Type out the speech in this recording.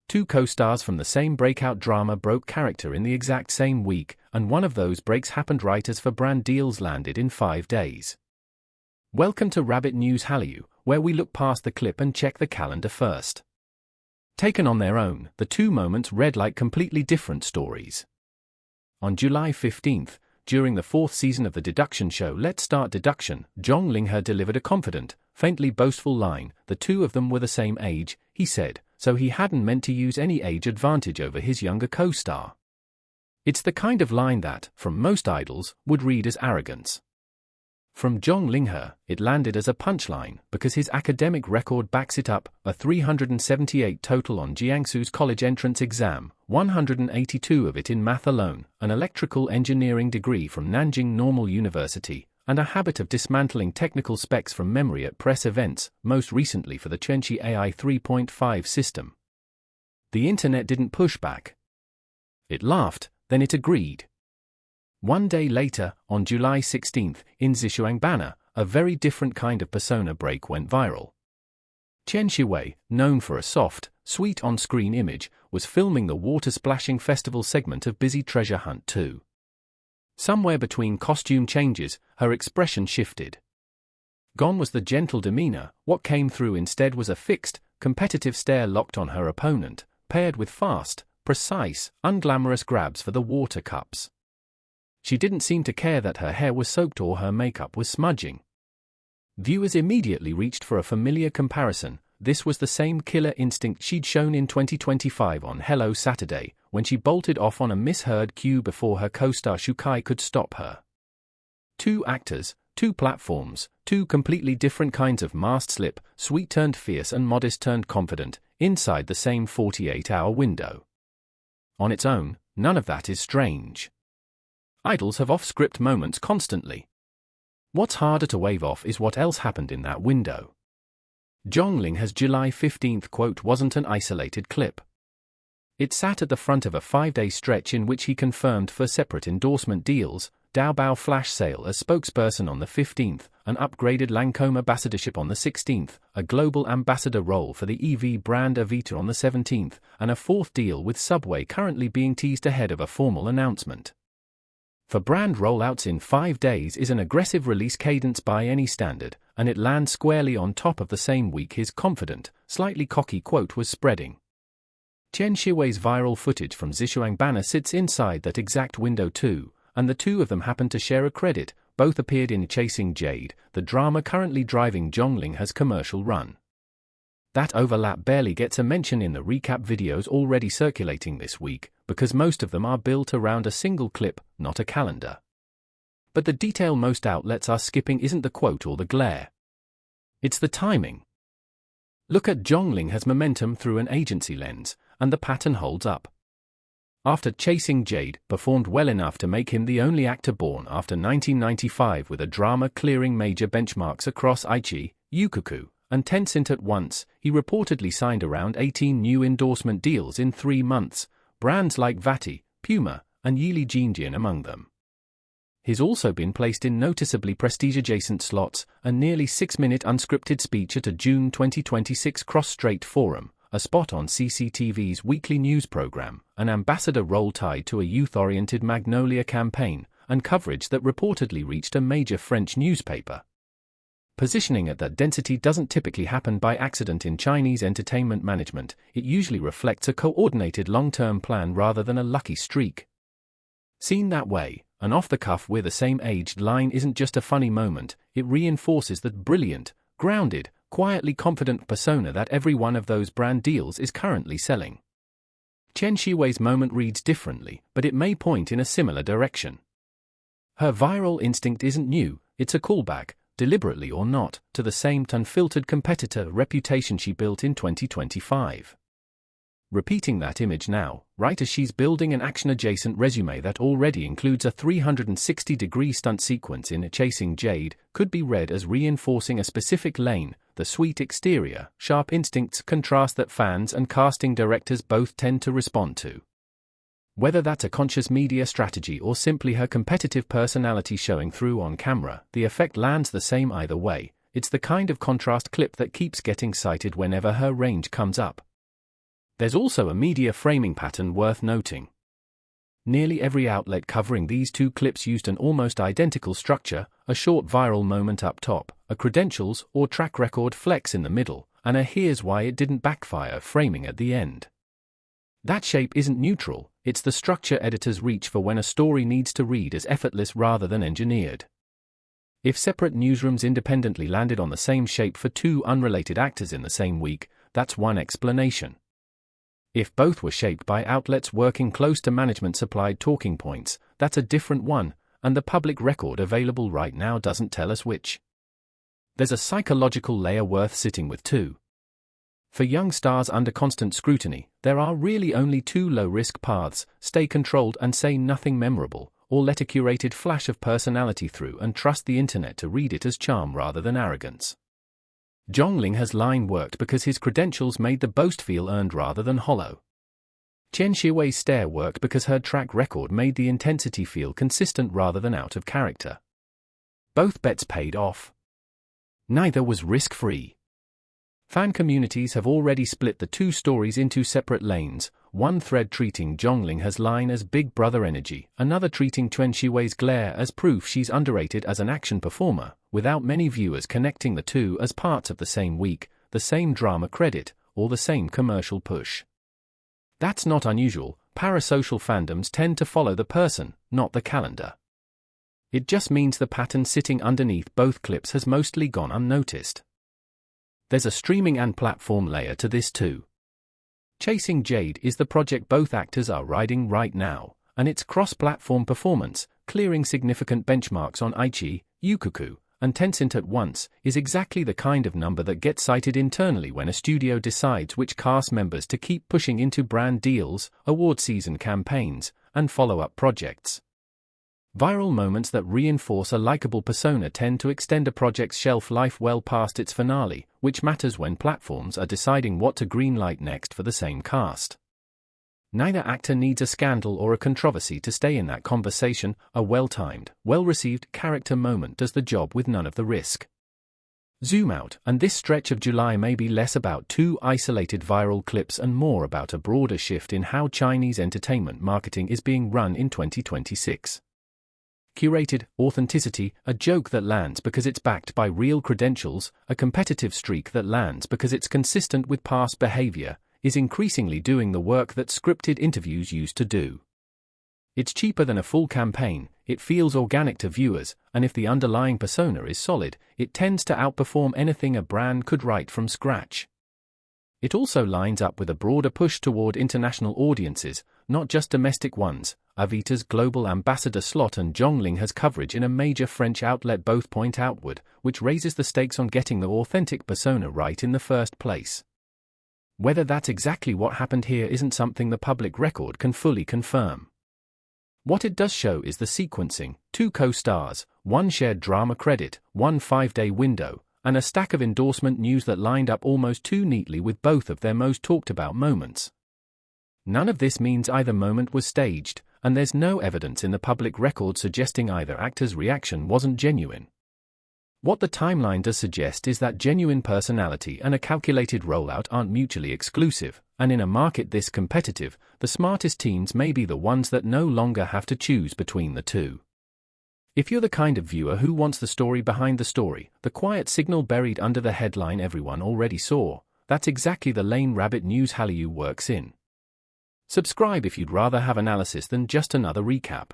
Two co-stars from the same breakout drama broke character in the exact same week, and one of those breaks happened right as for-brand deals landed in 5 days. Welcome to Rabbit News Hallyu, where we look past the clip and check the calendar first. Taken on their own, the two moments read like completely different stories. On July 15th, during the 4th season of the deduction show Let's Start Deduction, Zhang Linghe delivered a confident, faintly boastful line. The two of them were the same age, he said, so he hadn't meant to use any age advantage over his younger co-star. It's the kind of line that, from most idols, would read as arrogance. From Zhang Linghe, it landed as a punchline because his academic record backs it up, a 378 total on Jiangsu's college entrance exam, 182 of it in math alone, an electrical engineering degree from Nanjing Normal University, and a habit of dismantling technical specs from memory at press events, most recently for the Tian Xiwei 3.5 system. The internet didn't push back. It laughed, then it agreed. One day later, on July 16th, in Zishuang banner, a very different kind of persona break went viral. Tian Xiwei, known for a soft, sweet on-screen image, was filming the water-splashing festival segment of Busy Treasure Hunt 2. Somewhere between costume changes, her expression shifted. Gone was the gentle demeanor, what came through instead was a fixed, competitive stare locked on her opponent, paired with fast, precise, unglamorous grabs for the water cups. She didn't seem to care that her hair was soaked or her makeup was smudging. Viewers immediately reached for a familiar comparison. This was the same killer instinct she'd shown in 2025 on Hello Saturday, when she bolted off on a misheard cue before her co-star Shukai could stop her. Two actors, two platforms, two completely different kinds of masked slip, sweet turned fierce and modest turned confident, inside the same 48-hour window. On its own, none of that is strange. Idols have off-script moments constantly. What's harder to wave off is what else happened in that window. Zhang Linghe's July 15th quote wasn't an isolated clip. It sat at the front of a 5-day stretch in which he confirmed for separate endorsement deals, Taobao Flash Sale as spokesperson on the 15th, an upgraded Lancôme ambassadorship on the 16th, a global ambassador role for the EV brand Avita on the 17th, and a 4th deal with Subway currently being teased ahead of a formal announcement. For brand rollouts in 5 days is an aggressive release cadence by any standard, and it lands squarely on top of the same week his confident, slightly cocky quote was spreading. Tian Xiwei's viral footage from Zishuang banner sits inside that exact window too, and the two of them happen to share a credit. Both appeared in Chasing Jade, the drama currently driving Zhang Linghe's commercial run. That overlap barely gets a mention in the recap videos already circulating this week, because most of them are built around a single clip, not a calendar. But the detail most outlets are skipping isn't the quote or the glare. It's the timing. Look at Zhang Linghe's momentum through an agency lens, and the pattern holds up. After Chasing Jade performed well enough to make him the only actor born after 1995 with a drama clearing major benchmarks across Aichi, Yukuku, and Tencent at once, he reportedly signed around 18 new endorsement deals in 3 months, brands like Vati, Puma, and Yili Jinjian among them. He's also been placed in noticeably prestige-adjacent slots, a nearly 6-minute unscripted speech at a June 2026 cross-strait forum, a spot on CCTV's weekly news program, an ambassador role tied to a youth-oriented Magnolia campaign, and coverage that reportedly reached a major French newspaper. Positioning at that density doesn't typically happen by accident in Chinese entertainment management. It usually reflects a coordinated long-term plan rather than a lucky streak. Seen that way, an off-the-cuff we're the same aged line isn't just a funny moment, it reinforces that brilliant, grounded, quietly confident persona that every one of those brand deals is currently selling. Tian Xiwei's moment reads differently, but it may point in a similar direction. Her viral instinct isn't new, it's a callback, deliberately or not, to the same unfiltered competitor reputation she built in 2025. Repeating that image now, right as she's building an action-adjacent resume that already includes a 360-degree stunt sequence in Chasing Jade, could be read as reinforcing a specific lane. The sweet exterior, sharp instincts contrast that fans and casting directors both tend to respond to. Whether that's a conscious media strategy or simply her competitive personality showing through on camera, the effect lands the same either way. It's the kind of contrast clip that keeps getting cited whenever her range comes up. There's also a media framing pattern worth noting. Nearly every outlet covering these two clips used an almost identical structure, a short viral moment up top, a credentials or track record flex in the middle, and a here's why it didn't backfire framing at the end. That shape isn't neutral, it's the structure editors reach for when a story needs to read as effortless rather than engineered. If separate newsrooms independently landed on the same shape for two unrelated actors in the same week, that's one explanation. If both were shaped by outlets working close to management-supplied talking points, that's a different one, and the public record available right now doesn't tell us which. There's a psychological layer worth sitting with too. For young stars under constant scrutiny, there are really only two low-risk paths: stay controlled and say nothing memorable, or let a curated flash of personality through and trust the internet to read it as charm rather than arrogance. Zhang Linghe's line worked because his credentials made the boast feel earned rather than hollow. Tian Xiwei's stare worked because her track record made the intensity feel consistent rather than out of character. Both bets paid off. Neither was risk-free. Fan communities have already split the two stories into separate lanes, one thread treating Zhang Linghe's line as Big Brother energy, another treating Tian Xiwei's glare as proof she's underrated as an action performer, without many viewers connecting the two as parts of the same week, the same drama credit, or the same commercial push. That's not unusual. Parasocial fandoms tend to follow the person, not the calendar. It just means the pattern sitting underneath both clips has mostly gone unnoticed. There's a streaming and platform layer to this too. Chasing Jade is the project both actors are riding right now, and its cross-platform performance, clearing significant benchmarks on iQIYI, Youku, and Tencent at once, is exactly the kind of number that gets cited internally when a studio decides which cast members to keep pushing into brand deals, award season campaigns, and follow-up projects. Viral moments that reinforce a likable persona tend to extend a project's shelf life well past its finale, which matters when platforms are deciding what to greenlight next for the same cast. Neither actor needs a scandal or a controversy to stay in that conversation. A well-timed, well-received character moment does the job with none of the risk. Zoom out, and this stretch of July may be less about two isolated viral clips and more about a broader shift in how Chinese entertainment marketing is being run in 2026. Curated, authenticity, a joke that lands because it's backed by real credentials, a competitive streak that lands because it's consistent with past behavior, is increasingly doing the work that scripted interviews used to do. It's cheaper than a full campaign, it feels organic to viewers, and if the underlying persona is solid, it tends to outperform anything a brand could write from scratch. It also lines up with a broader push toward international audiences, not just domestic ones. Avita's global ambassador slot and Zhang Linghe's coverage in a major French outlet both point outward, which raises the stakes on getting the authentic persona right in the first place. Whether that's exactly what happened here isn't something the public record can fully confirm. What it does show is the sequencing: two co-stars, one shared drama credit, one 5-day window, and a stack of endorsement news that lined up almost too neatly with both of their most talked about moments. None of this means either moment was staged, and there's no evidence in the public record suggesting either actor's reaction wasn't genuine. What the timeline does suggest is that genuine personality and a calculated rollout aren't mutually exclusive, and in a market this competitive, the smartest teams may be the ones that no longer have to choose between the two. If you're the kind of viewer who wants the story behind the story, the quiet signal buried under the headline everyone already saw, that's exactly the lane Rabbit News Hallyu works in. Subscribe if you'd rather have analysis than just another recap.